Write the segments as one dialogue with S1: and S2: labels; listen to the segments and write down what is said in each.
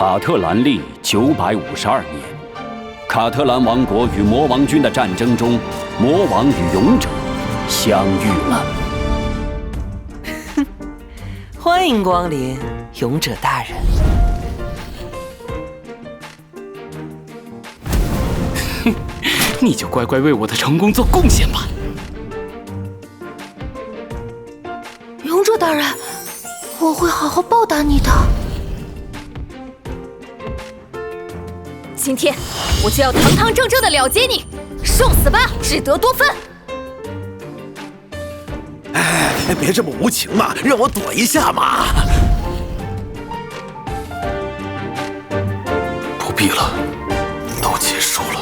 S1: 卡特兰历952年，卡特兰王国与魔王军的战争中，魔王与勇者相遇了。
S2: 欢迎光临，勇者大人。
S3: 哼，你就乖乖为我的成功做贡献吧。
S4: 勇者大人，我会好好报答你的。
S5: 今天我就要堂堂正正的了结你，受死吧，志得多芬！
S6: 哎，别这么无情嘛，让我躲一下嘛。
S3: 不必了，都结束了。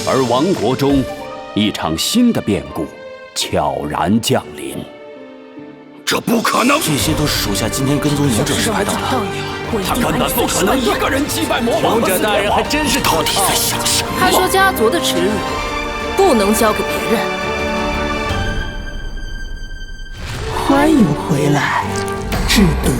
S1: 而王国中，一场新的变故悄然降临。
S6: 这不可能！
S7: 这些都是属下今天跟踪勇者时拍到的。
S1: 他根本不可能一个人击败魔王。
S2: 勇者大人还真是
S7: 到底在想什么？
S5: 他说家族的耻辱不能交给别人。
S2: 欢迎回来，志德。